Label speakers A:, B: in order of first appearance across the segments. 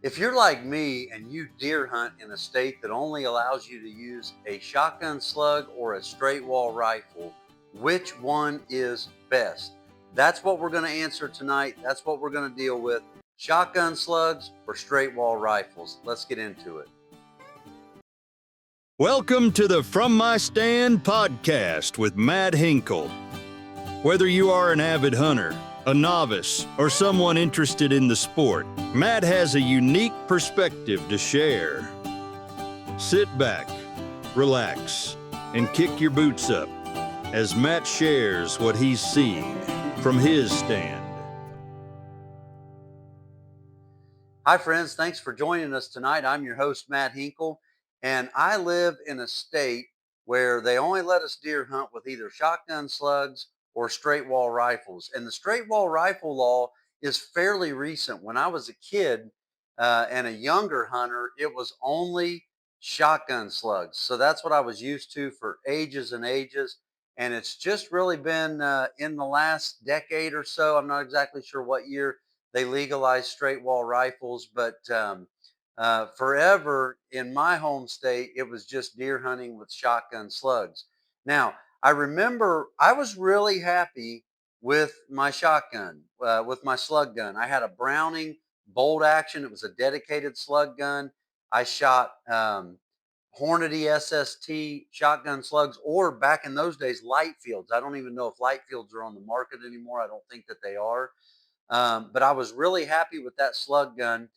A: If you're like me and you deer hunt in a state that only allows you to use a shotgun slug or a straight wall rifle, which one is best? That's what we're going to answer tonight. That's what we're going to deal with. Shotgun slugs or straight wall rifles. Let's get into it.
B: Welcome to the From My Stand podcast with Matt Hinkle. Whether you are an avid hunter, a novice, or someone interested in the sport, Matt has a unique perspective to share. Sit back, relax, and kick your boots up as Matt shares what he's seeing from his stand.
A: Hi, friends. Thanks for joining us tonight. I'm your host, Matt Hinkle, and I live in a state where they only let us deer hunt with either shotgun slugs or straight wall rifles. And the straight wall rifle law is fairly recent. When I was a kid and a younger hunter, it was only shotgun slugs. So that's what I was used to for ages and ages. And it's just really been in the last decade or so. I'm not exactly sure what year they legalized straight wall rifles, but forever in my home state, it was just deer hunting with shotgun slugs. Now, I remember I was really happy with my shotgun, with my slug gun. I had a Browning bolt action. It was a dedicated slug gun. I shot Hornady SST shotgun slugs, or back in those days, light fields. I don't even know if light fields are on the market anymore. I don't think that they are. But I was really happy with that slug gun.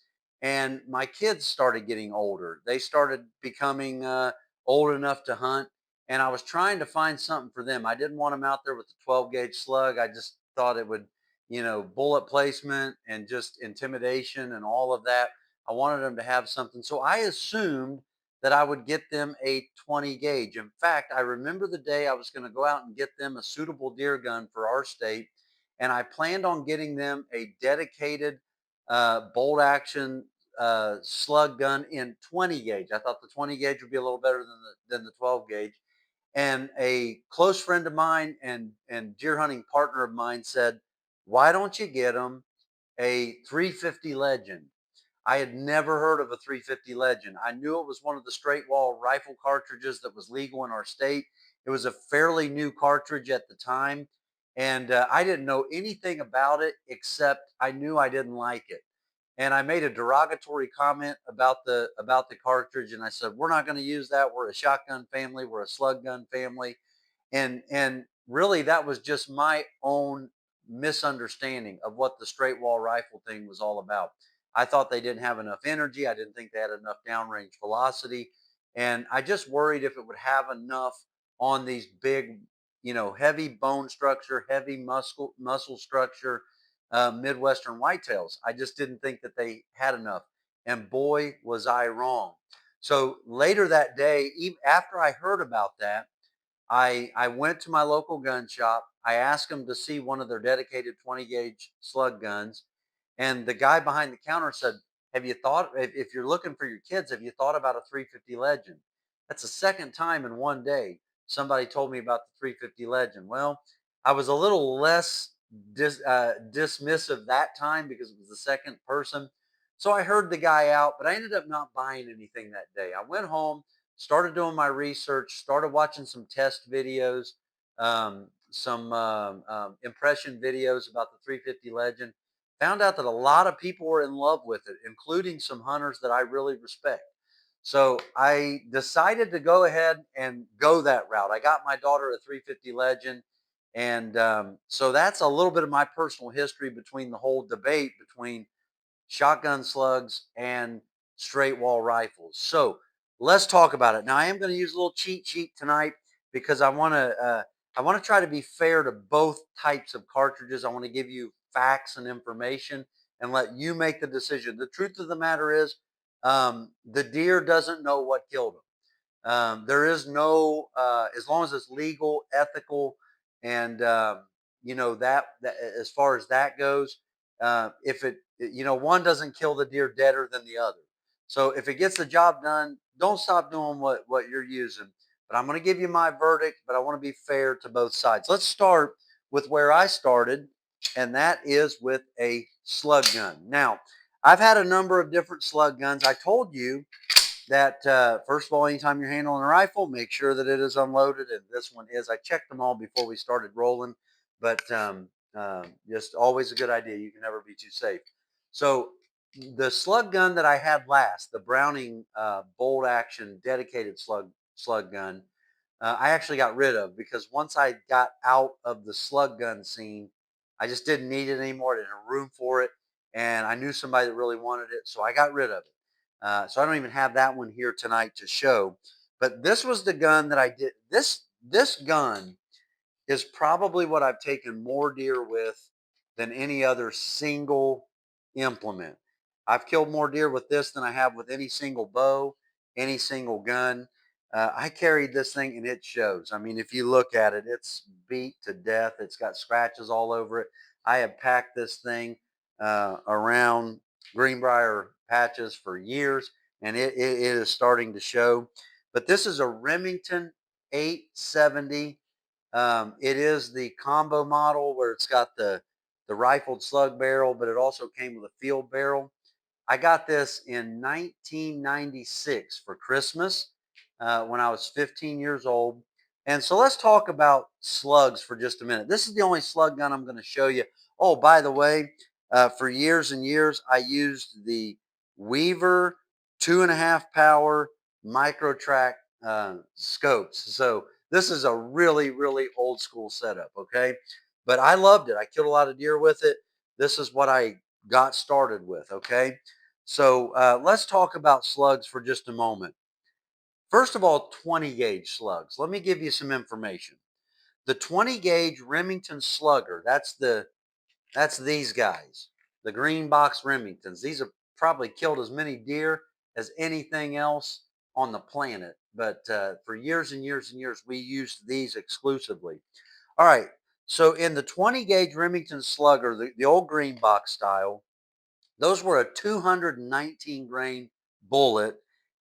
A: And my kids started getting older. They started becoming old enough to hunt. And I was trying to find something for them. I didn't want them out there with the 12 gauge slug. I just thought it would, bullet placement and just intimidation and all of that. I wanted them to have something. So I assumed that I would get them a 20 gauge. In fact, I remember the day I was going to go out and get them a suitable deer gun for our state. And I planned on getting them a dedicated bolt action slug gun in 20 gauge. I thought the 20 gauge would be a little better than the 12 gauge. And a close friend of mine and deer hunting partner of mine said, "Why don't you get them a 350 Legend?" I had never heard of a 350 Legend. I knew it was one of the straight wall rifle cartridges that was legal in our state. It was a fairly new cartridge at the time. And I didn't know anything about it except I knew I didn't like it. And I made a derogatory comment about the cartridge, and I said, "We're not going to use that. We're a shotgun family. We're a slug gun family." And really, that was just my own misunderstanding of what the straight wall rifle thing was all about. I thought they didn't have enough energy. I didn't think they had enough downrange velocity. And I just worried if it would have enough on these big, heavy bone structure, heavy muscle structure, Midwestern whitetails. I just didn't think that they had enough. And boy, was I wrong. So later that day, even after I heard about that, I went to my local gun shop. I asked them to see one of their dedicated 20 gauge slug guns. And the guy behind the counter said, "Have you thought, if you're looking for your kids, have you thought about a 350 Legend?" That's the second time in one day somebody told me about the 350 Legend. Well, I was a little less dismissive that time because it was the second person. So I heard the guy out, but I ended up not buying anything that day. I went home, started doing my research, started watching some test videos, some impression videos about the 350 Legend. Found out that a lot of people were in love with it, including some hunters that I really respect. So I decided to go ahead and go that route. I got my daughter a 350 Legend. And so that's a little bit of my personal history between the whole debate between shotgun slugs and straight wall rifles. So let's talk about it. Now I am going to use a little cheat sheet tonight because I want to try to be fair to both types of cartridges. I want to give you facts and information and let you make the decision. The truth of the matter is, the deer doesn't know what killed him. There is no, as long as it's legal, ethical, and that as far as that goes, if it, one doesn't kill the deer deader than the other. So if it gets the job done, don't stop doing what you're using. But I'm going to give you my verdict, but I want to be fair to both sides. Let's start with where I started, and that is with a slug gun. Now, I've had a number of different slug guns. I told you that first of all, anytime you're handling a rifle, make sure that it is unloaded, and this one is. I checked them all before we started rolling, but just always a good idea. You can never be too safe. So the slug gun that I had last, the Browning bolt action dedicated slug gun, I actually got rid of because once I got out of the slug gun scene, I just didn't need it anymore. I didn't have room for it, and I knew somebody that really wanted it, so I got rid of it. So I don't even have that one here tonight to show. But this was the gun that I did. This gun is probably what I've taken more deer with than any other single implement. I've killed more deer with this than I have with any single bow, any single gun. I carried this thing and it shows. I mean, if you look at it, it's beat to death. It's got scratches all over it. I have packed this thing around greenbrier patches for years, and it is starting to show. But this is a Remington 870. It is the combo model where it's got the rifled slug barrel, but it also came with a field barrel. I got this in 1996 for Christmas when I was 15 years old. And so let's talk about slugs for just a minute. This is the only slug gun I'm going to show you. Oh, by the way, for years and years, I used the Weaver 2.5 power micro track scopes. So this is a really, really old school setup. Okay. But I loved it. I killed a lot of deer with it. This is what I got started with. Okay. So let's talk about slugs for just a moment. First of all, 20 gauge slugs. Let me give you some information. The 20 gauge Remington Slugger, that's these guys, the green box Remingtons. These have probably killed as many deer as anything else on the planet. But for years and years and years, we used these exclusively. All right. So in the 20 gauge Remington Slugger, the old green box style, those were a 219 grain bullet.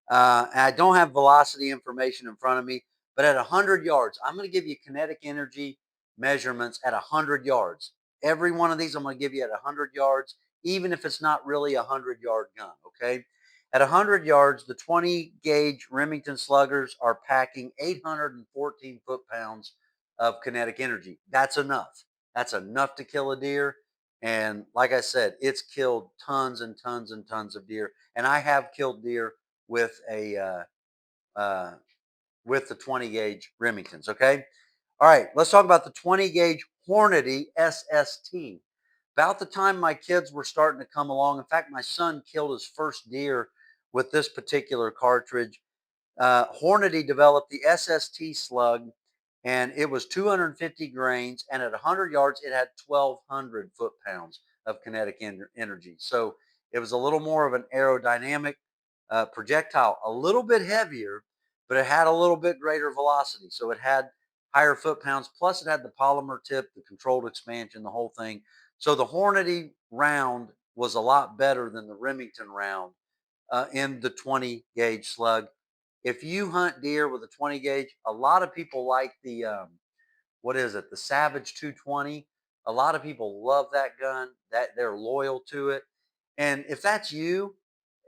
A: And I don't have velocity information in front of me, but at 100 yards, I'm going to give you kinetic energy measurements at 100 yards. Every one of these I'm going to give you at 100 yards, even if it's not really a 100-yard gun, okay? At 100 yards, the 20 gauge Remington Sluggers are packing 814 foot-pounds of kinetic energy. That's enough. That's enough to kill a deer. And like I said, it's killed tons and tons and tons of deer. And I have killed deer with a uh, with the 20 gauge Remingtons. Okay. All right. Let's talk about the 20 gauge Hornady SST. About the time my kids were starting to come along. In fact, my son killed his first deer with this particular cartridge. Hornady developed the SST slug, and it was 250 grains, and at 100 yards, it had 1,200 foot-pounds of kinetic energy. So it was a little more of an aerodynamic projectile, a little bit heavier, but it had a little bit greater velocity. So it had higher foot-pounds, plus it had the polymer tip, the controlled expansion, the whole thing. So the Hornady round was a lot better than the Remington round in the 20 gauge slug. If you hunt deer with a 20 gauge, a lot of people like the what is it? The Savage 220. A lot of people love that gun. That they're loyal to it. And if that's you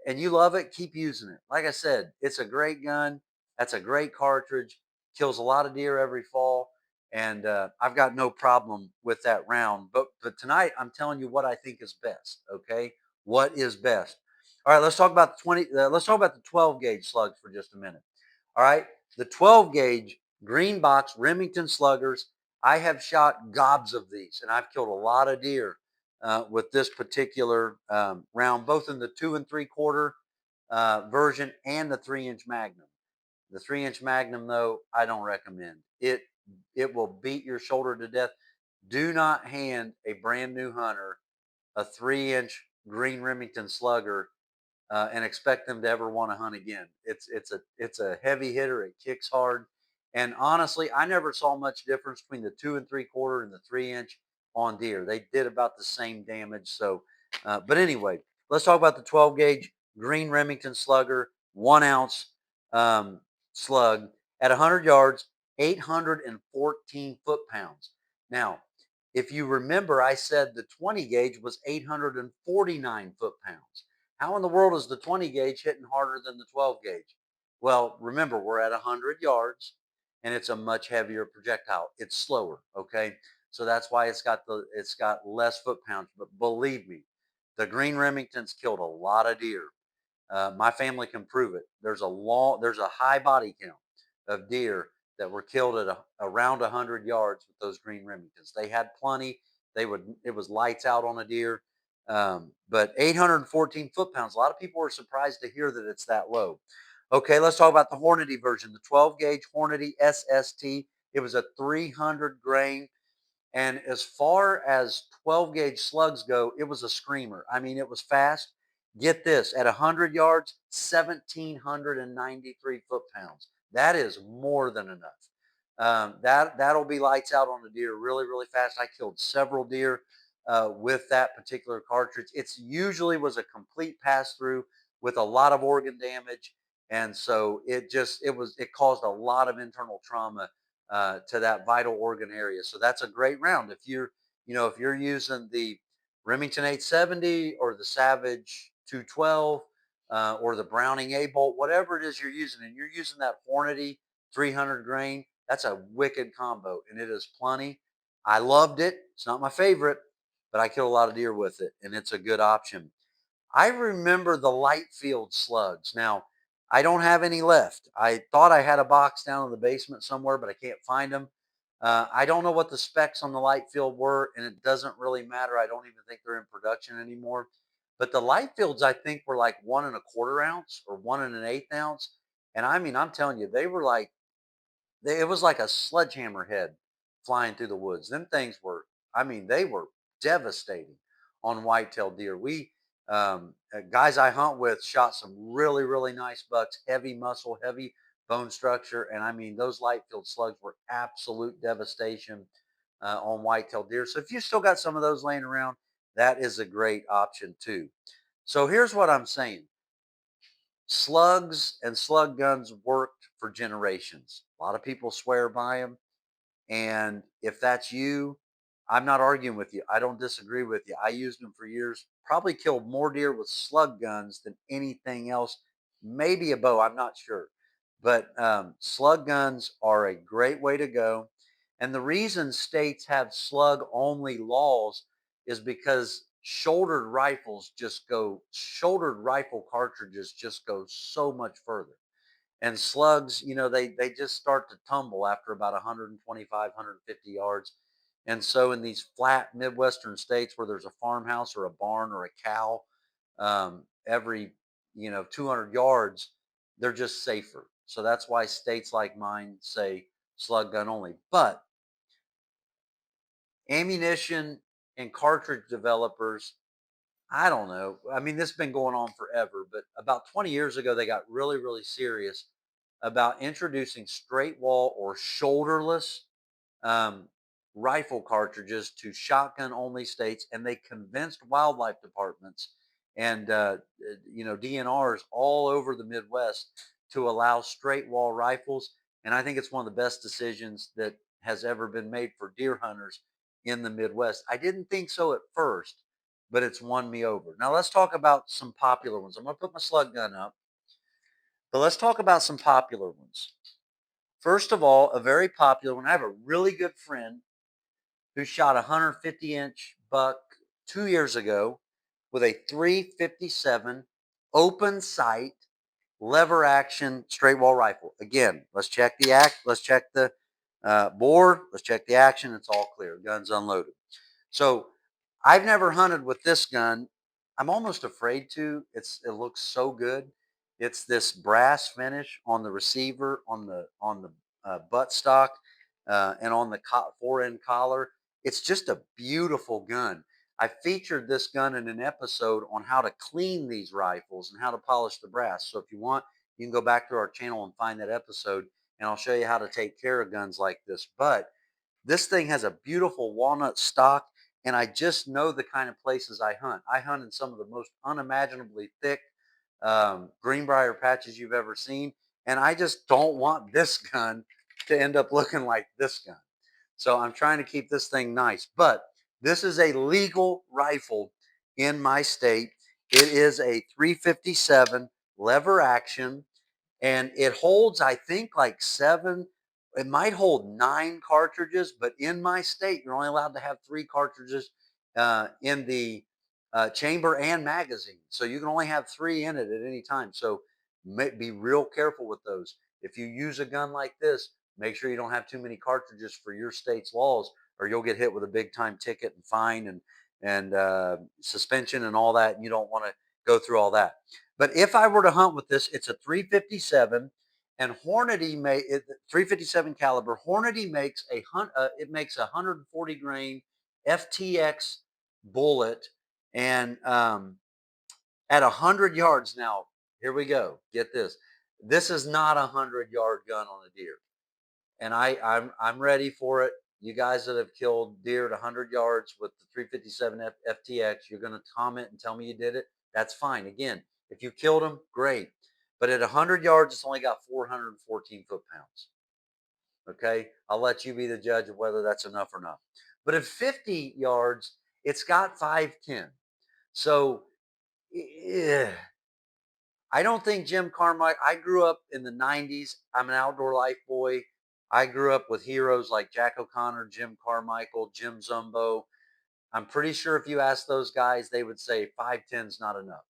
A: and you love it, keep using it. Like I said, it's a great gun. That's a great cartridge. Kills a lot of deer every fall, and I've got no problem with that round. But tonight I'm telling you what I think is best. Okay, what is best? All right, let's talk about the 20. Let's talk about the 12 gauge slugs for just a minute. All right, the 12 gauge green box Remington Sluggers. I have shot gobs of these, and I've killed a lot of deer with this particular round, both in the 2 3/4 version and the 3-inch Magnum. The 3-inch Magnum, though, I don't recommend. It will beat your shoulder to death. Do not hand a brand new hunter a 3-inch green Remington Slugger and expect them to ever want to hunt again. It's a heavy hitter. It kicks hard, and honestly, I never saw much difference between the 2 3/4 and the 3-inch on deer. They did about the same damage. So, but anyway, let's talk about the 12 gauge green Remington Slugger, 1 ounce um, slug at 100 yards, 814 foot-pounds. Now, If you remember, I said the 20 gauge was 849 foot-pounds. How in the world is the 20 gauge hitting harder than the 12 gauge? Well, remember, we're at 100 yards and it's a much heavier projectile. It's slower, okay? So that's why it's got less foot-pounds. But believe me, the green Remingtons killed a lot of deer. My family can prove it. There's a high body count of deer that were killed at around 100 yards with those green Remingtons. They had plenty. It was lights out on a deer. But 814 foot-pounds. A lot of people were surprised to hear that it's that low. Okay, let's talk about the Hornady version, the 12 gauge Hornady SST. It was a 300 grain. And as far as 12 gauge slugs go, it was a screamer. I mean, it was fast. Get this, at 100 yards, 1,793 foot-pounds. That is more than enough. That'll be lights out on a deer really, really fast. I killed several deer with that particular cartridge. It's usually was a complete pass through with a lot of organ damage. And so it caused a lot of internal trauma to that vital organ area. So that's a great round. If you're using the Remington 870 or the Savage 212 or the Browning A bolt, whatever it is you're using, and you're using that Hornady 300 grain, that's a wicked combo, and it is plenty. I loved it. It's not my favorite, but I killed a lot of deer with it, and it's a good option. I remember the light field slugs. Now, I don't have any left. I thought I had a box down in the basement somewhere, but I can't find them. I don't know what the specs on the light field were, and it doesn't really matter. I don't even think they're in production anymore. But the light fields, I think, were like 1 1/4 ounce or 1 1/8 ounce. And I mean, I'm telling you, it was like a sledgehammer head flying through the woods. Them things were, I mean, they were devastating on whitetail deer. Guys I hunt with shot some really, really nice bucks, heavy muscle, heavy bone structure. And I mean, those light field slugs were absolute devastation on whitetail deer. So if you still got some of those laying around, that is a great option too. So here's what I'm saying. Slugs and slug guns worked for generations. A lot of people swear by them. And if that's you, I'm not arguing with you. I don't disagree with you. I used them for years. Probably killed more deer with slug guns than anything else. Maybe a bow. I'm not sure. But slug guns are a great way to go. And the reason states have slug only laws is because shouldered rifle cartridges just go so much further. And slugs, they just start to tumble after about 125, 150 yards. And so in these flat Midwestern states where there's a farmhouse or a barn or a cow every, 200 yards, they're just safer. So that's why states like mine say slug gun only. But ammunition and cartridge developers, I don't know. I mean, this has been going on forever, but about 20 years ago, they got really, really serious about introducing straight wall or shoulderless um, rifle cartridges to shotgun only states, and they convinced wildlife departments and DNRs all over the Midwest to allow straight wall rifles. And I think it's one of the best decisions that has ever been made for deer hunters in the Midwest. I didn't think so at first, but it's won me over. Now let's talk about some popular ones. I'm going to put my slug gun up, but let's talk about some popular ones. First of all, a very popular one. I have a really good friend who shot a 150-inch buck 2 years ago with a 357 open sight lever action straight wall rifle. Again, let's check the bore, let's check the action. It's all clear. Gun's unloaded. So I've never hunted with this gun. I'm almost afraid to. It looks so good. It's this brass finish on the receiver, on the butt stock, and on the fore-end collar. It's just a beautiful gun. I featured this gun in an episode on how to clean these rifles and how to polish the brass. So if you want, you can go back to our channel and find that episode, and I'll show you how to take care of guns like this. But this thing has a beautiful walnut stock, and I just know the kind of places I hunt. I hunt in some of the most unimaginably thick greenbrier patches you've ever seen, and I just don't want this gun to end up looking like this gun. So I'm trying to keep this thing nice. But this is a legal rifle in my state. It is a 357 lever action, and it holds, I think, like 7. It might hold 9 cartridges, but in my state, you're only allowed to have 3 cartridges in the chamber and magazine. So you can only have 3 in it at any time. So be real careful with those. If you use a gun like this, make sure you don't have too many cartridges for your state's laws, or you'll get hit with a big time ticket and fine and suspension and all that. And you don't want to go through all that. But if I were to hunt with this, it's a 357, and Hornady 357 caliber. Hornady makes it makes a 140 grain FTX bullet, and at 100 yards. Now, here we go. Get this. This is not a 100-yard gun on a deer, and I'm ready for it. You guys that have killed deer at 100 yards with the 357 FTX, you're going to comment and tell me you did it. That's fine. Again, if you killed them, great. But at 100 yards, it's only got 414 foot-pounds. Okay, I'll let you be the judge of whether that's enough or not. But at 50 yards, it's got 510. So yeah, I don't think Jim Carmike. I grew up in the 90s. I'm an outdoor life boy. I grew up with heroes like Jack O'Connor, Jim Carmichael, Jim Zumbo. I'm pretty sure if you ask those guys, they would say 510 is not enough.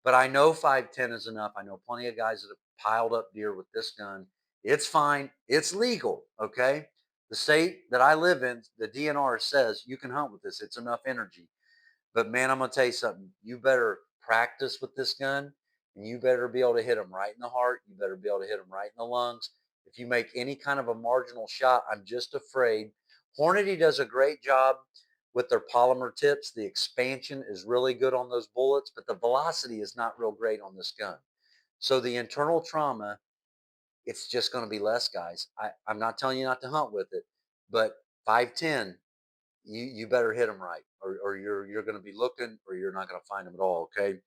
A: But I know 510 is enough. I know plenty of guys that have piled up deer with this gun. It's fine. It's legal. Okay. The state that I live in, the DNR says you can hunt with this. It's enough energy. But man, I'm gonna tell you something. You better practice with this gun, and you better be able to hit them right in the heart. You better be able to hit them right in the lungs. If you make any kind of a marginal shot, I'm just afraid. Hornady does a great job with their polymer tips. The expansion is really good on those bullets, but the velocity is not real great on this gun. So the internal trauma, it's just going to be less, guys. I'm not telling you not to hunt with it, but 510, you better hit them right, or you're going to be looking, or you're not going to find them at all. Okay,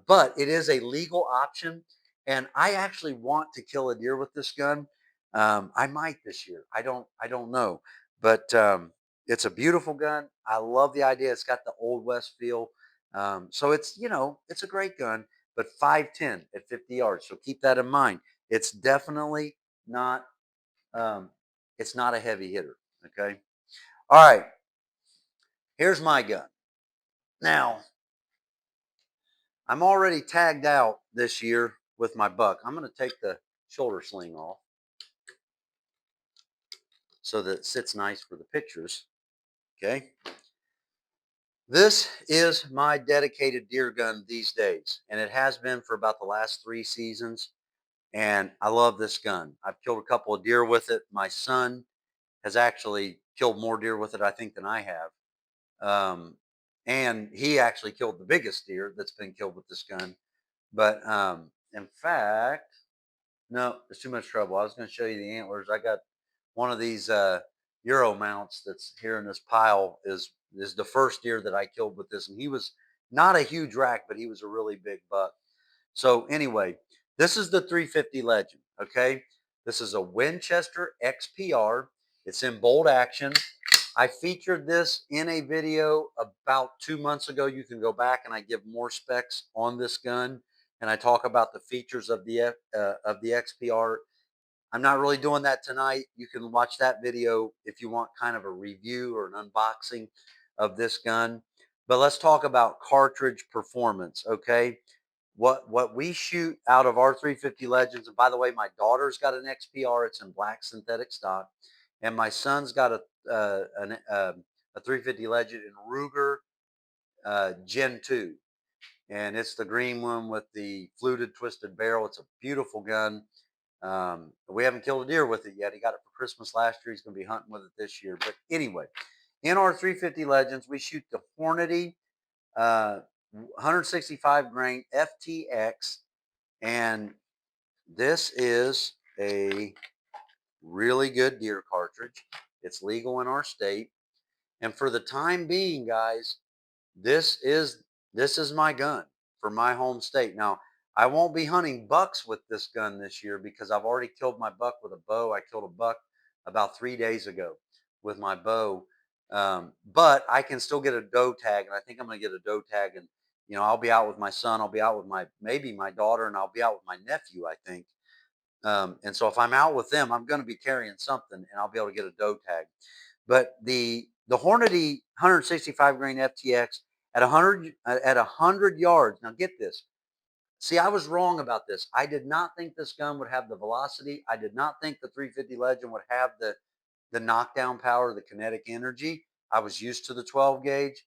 A: but it is a legal option, and I actually want to kill a deer with this gun. I might this year. I don't know, but it's a beautiful gun. I love the idea. It's got the old west feel. So it's a great gun, but 510 at 50 yards. So keep that in mind. It's definitely not. Um, it's not a heavy hitter. Okay. All right. Here's my gun. Now, I'm already tagged out this year with my buck. I'm going to take the shoulder sling off so that it sits nice for the pictures. Okay. This is my dedicated deer gun these days, and it has been for about the last 3 seasons. And I love this gun. I've killed a couple of deer with it. My son has actually killed more deer with it, I think, than I have. And he actually killed the biggest deer that's been killed with this gun. But in fact, no, there's too much trouble. I was going to show you the antlers. I got one of these Euro mounts that's here in this pile is the first deer that I killed with this, and he was not a huge rack, but he was a really big buck. So anyway, this is the 350 Legend. Okay, this is a Winchester XPR. It's in bolt action. I featured this in a video about 2 months ago. You can go back and I give more specs on this gun, and I talk about the features of the XPR. I'm not really doing that tonight. You can watch that video if you want kind of a review or an unboxing of this gun. But let's talk about cartridge performance, okay? What we shoot out of our 350 Legends, and by the way, my daughter's got an XPR. It's in black synthetic stock, and my son's got a 350 Legend in Ruger Gen 2, and it's the green one with the fluted twisted barrel. It's a beautiful gun. We haven't killed a deer with it yet. He got it for Christmas last year. He's going to be hunting with it this year. But anyway, in our 350 Legends, we shoot the Hornady 165 grain FTX, and this is a really good deer cartridge. It's legal in our state, and for the time being, guys, this is this is my gun for my home state. Now, I won't be hunting bucks with this gun this year because I've already killed my buck with a bow. I killed a buck about 3 days ago. with my bow. But I can still get a doe tag, and I think I'm going to get a doe tag. And I'll be out with my son, I'll be out with maybe my daughter, and I'll be out with my nephew, I think. And so if I'm out with them, I'm going to be carrying something, and I'll be able to get a doe tag. But the Hornady 165 grain FTX at 100 yards. Now get this. See, I was wrong about this. I did not think this gun would have the velocity. I did not think the 350 Legend would have the knockdown power, the kinetic energy. I was used to the 12 gauge.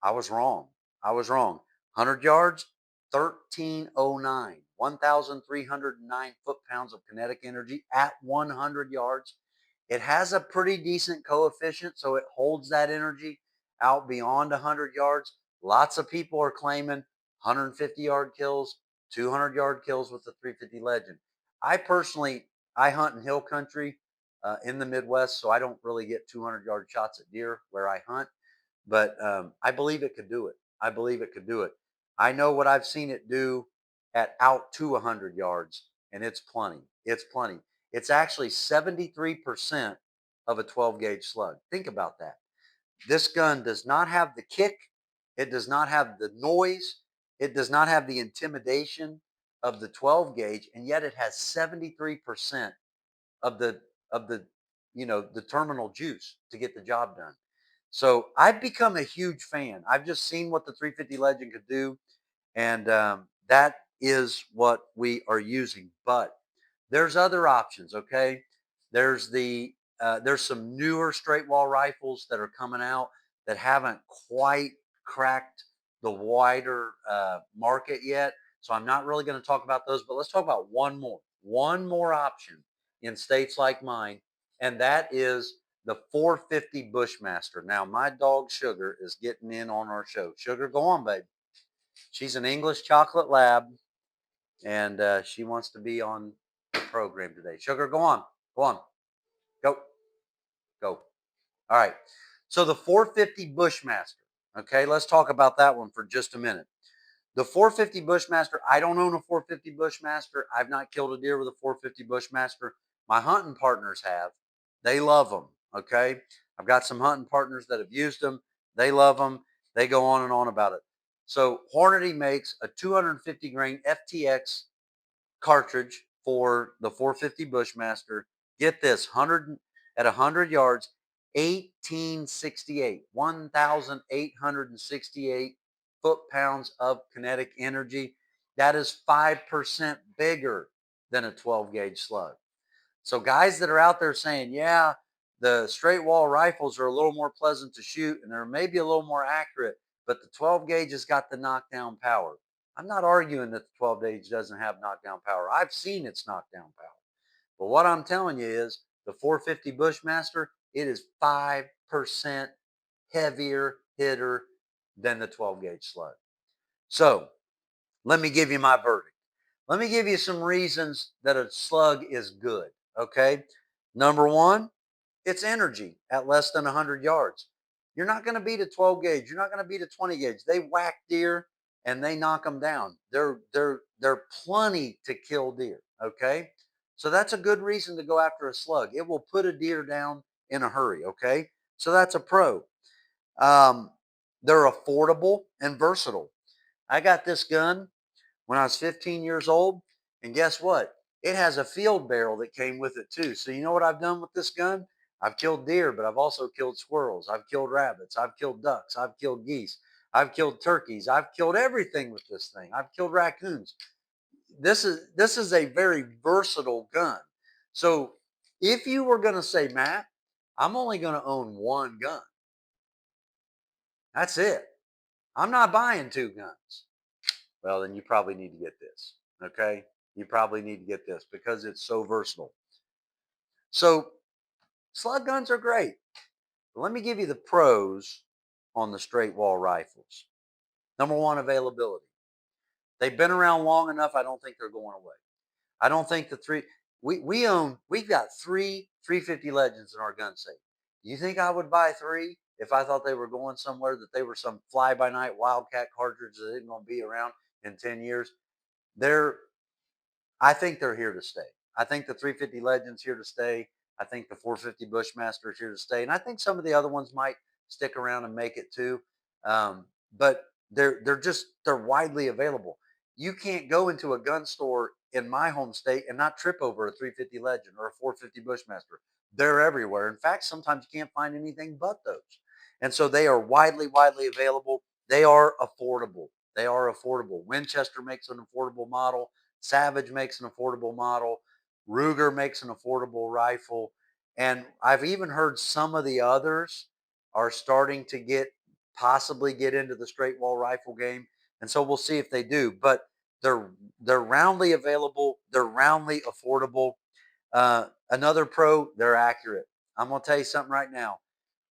A: I was wrong. I was wrong. 100 yards, 1309, 1,309 foot-pounds of kinetic energy at 100 yards. It has a pretty decent coefficient, so it holds that energy out beyond 100 yards. Lots of people are claiming 150-yard kills, 200-yard kills with the 350 Legend. I personally, I hunt in hill country in the Midwest, so I don't really get 200-yard shots at deer where I hunt. But I believe it could do it. I believe it could do it. I know what I've seen it do at out to 100 yards, and it's plenty. It's plenty. It's actually 73% of a 12 gauge slug. Think about that. This gun does not have the kick. It does not have the noise. It does not have the intimidation of the 12 gauge, and yet it has 73% of the the terminal juice to get the job done. So I've become a huge fan. I've just seen what the 350 Legend could do, and that is what we are using. But there's other options. Okay, there's some newer straight wall rifles that are coming out that haven't quite cracked the wider market yet. So I'm not really going to talk about those, but let's talk about one more option in states like mine, and that is the 450 Bushmaster. Now my dog Sugar is getting in on our show. Sugar, go on, babe. She's an English chocolate lab, and she wants to be on the program today. Sugar, go on. Go on. Go. Go. All right. So the 450 Bushmaster. Okay, let's talk about that one for just a minute. The 450 Bushmaster, I don't own a 450 Bushmaster. I've not killed a deer with a 450 Bushmaster. My hunting partners have. They love them. Okay. I've got some hunting partners that have used them. They love them. They go on and on about it. So Hornady makes a 250 grain FTX cartridge for the 450 Bushmaster. Get this, 100 at 100 yards, 1868, 1,868 foot-pounds of kinetic energy. That is 5% bigger than a 12 gauge slug. So guys that are out there saying, yeah, the straight wall rifles are a little more pleasant to shoot and they're maybe a little more accurate, but the 12 gauge has got the knockdown power. I'm not arguing that the 12 gauge doesn't have knockdown power. I've seen its knockdown power. But what I'm telling you is the 450 Bushmaster, it is 5% heavier hitter than the 12 gauge slug. So let me give you my verdict. Let me give you some reasons that a slug is good. Okay. Number one, it's energy at less than 100 yards. You're not going to beat a 12 gauge. You're not going to beat a 20 gauge. They whack deer and they knock them down. They're plenty to kill deer. Okay. So that's a good reason to go after a slug. It will put a deer down in a hurry. Okay. So that's a pro. Um, they're affordable and versatile. I got this gun when I was 15 years old. And guess what? It has a field barrel that came with it too. So you know what I've done with this gun? I've killed deer, but I've also killed squirrels. I've killed rabbits. I've killed ducks. I've killed geese. I've killed turkeys. I've killed everything with this thing. I've killed raccoons. This is a very versatile gun. So if you were going to say, Matt, I'm only going to own one gun. That's it. I'm not buying two guns. Well, then you probably need to get this. Okay. You probably need to get this because it's so versatile. So slug guns are great. But let me give you the pros on the straight wall rifles. Number one, availability. They've been around long enough. I don't think they're going away. I don't think we've got three 350 Legends in our gun safe. You think I would buy three if I thought they were going somewhere, that they were some fly by night wildcat cartridge that isn't going to be around in 10 years? They're I think they're here to stay. I think the 350 Legends here to stay. I think the 450 Bushmaster is here to stay, and I think some of the other ones might stick around and make it too. But they're widely available. You can't go into a gun store in my home state and not trip over a 350 Legend or a 450 Bushmaster. They're everywhere. In fact, sometimes you can't find anything but those. And so they are widely available. They are affordable. They are affordable. Winchester makes an affordable model. Savage makes an affordable model. Ruger makes an affordable rifle. And I've even heard some of the others are starting to possibly get into the straight wall rifle game. And so we'll see if they do. But they're they're roundly available. They're roundly affordable. Another pro, they're accurate. I'm gonna tell you something right now.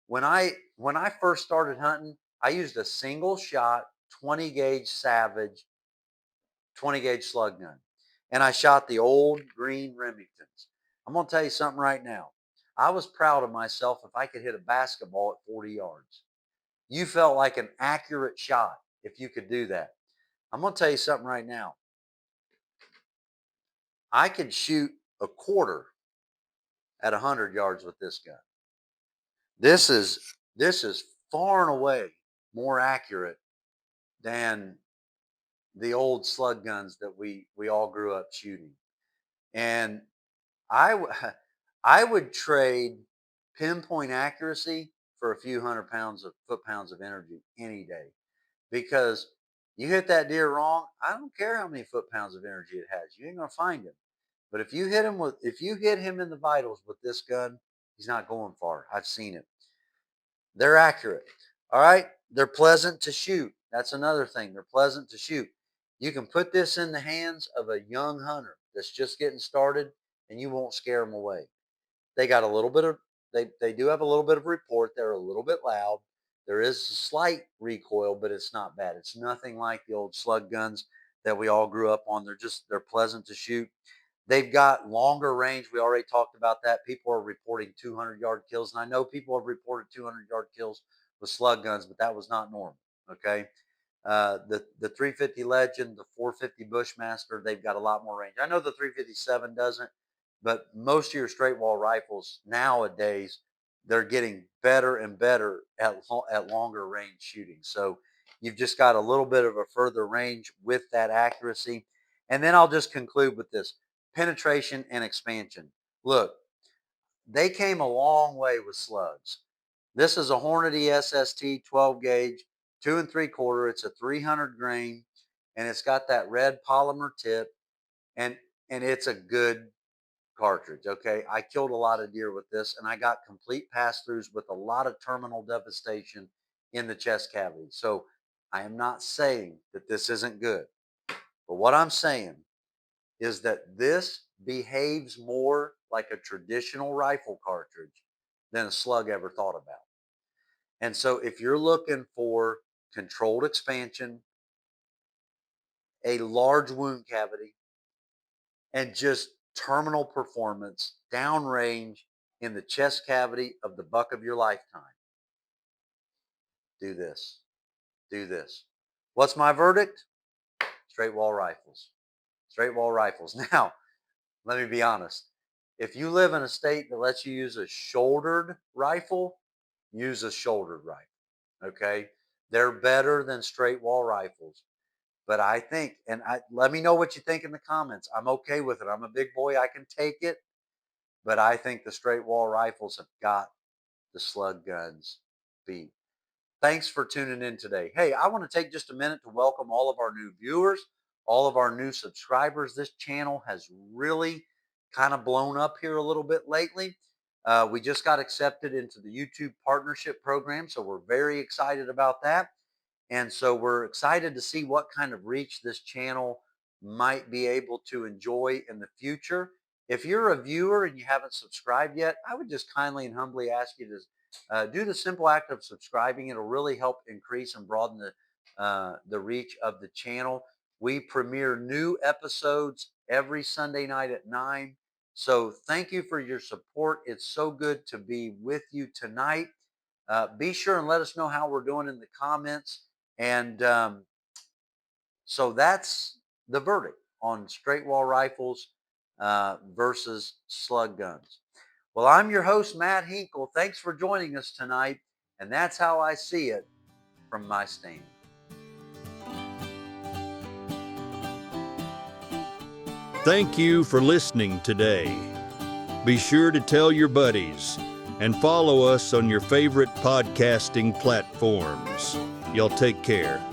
A: When I first started hunting, I used a single shot 20 gauge Savage 20 gauge slug gun, and I shot the old green Remingtons. I'm gonna tell you something right now. I was proud of myself if I could hit a basketball at 40 yards. You felt like an accurate shot if you could do that. I'm gonna tell you something right now. I could shoot a quarter at 100 yards with this gun. This is far and away more accurate than the old slug guns that we all grew up shooting. And I I would trade pinpoint accuracy for a few hundred pounds of foot-pounds of energy any day, because you hit that deer wrong, I don't care how many foot-pounds of energy it has, you ain't gonna find him. But if you hit him in the vitals with this gun, he's not going far. I've seen it. They're accurate. All right. They're pleasant to shoot. That's another thing. They're pleasant to shoot. You can put this in the hands of a young hunter that's just getting started, and you won't scare them away. They got a little bit of, they do have a little bit of report. They're a little bit loud. There is a slight recoil, but it's not bad. It's nothing like the old slug guns that we all grew up on. They're pleasant to shoot. They've got longer range. We already talked about that. People are reporting 200-yard kills, and I know people have reported 200-yard kills with slug guns, but that was not normal. Okay, the 350 Legend, the 450 Bushmaster, they've got a lot more range. I know the 357 doesn't, but most of your straight wall rifles nowadays, they're getting better and better at longer range shooting. So you've just got a little bit of a further range with that accuracy. And then I'll just conclude with this: penetration and expansion. Look, they came a long way with slugs. This is a Hornady SST 12 gauge, 2 3/4. It's a 300 grain, and it's got that red polymer tip, and it's a good cartridge. Okay, I killed a lot of deer with this, and I got complete pass-throughs with a lot of terminal devastation in the chest cavity. So I am not saying that this isn't good, but what I'm saying is that this behaves more like a traditional rifle cartridge than a slug ever thought about. And so if you're looking for controlled expansion, a large wound cavity, and just terminal performance downrange in the chest cavity of the buck of your lifetime, do this. Do this. What's my verdict? Straight wall rifles. Straight wall rifles. Now, let me be honest. If you live in a state that lets you use a shouldered rifle, use a shouldered rifle. Okay? They're better than straight wall rifles. But I think, let me know what you think in the comments. I'm okay with it. I'm a big boy. I can take it. But I think the straight wall rifles have got the slug guns beat. Thanks for tuning in today. Hey, I want to take just a minute to welcome all of our new viewers, all of our new subscribers. This channel has really kind of blown up here a little bit lately. We just got accepted into the YouTube partnership program, so we're very excited about that. And so we're excited to see what kind of reach this channel might be able to enjoy in the future. If you're a viewer and you haven't subscribed yet, I would just kindly and humbly ask you to do the simple act of subscribing. It'll really help increase and broaden the reach of the channel. We premiere new episodes every Sunday night at 9. So thank you for your support. It's so good to be with you tonight. Be sure and let us know how we're doing in the comments. And so that's the verdict on straight wall rifles versus slug guns. Well, I'm your host, Matt Hinkle. Thanks for joining us tonight. And that's how I see it from my stand.
B: Thank you for listening today. Be sure to tell your buddies and follow us on your favorite podcasting platforms. Y'all take care.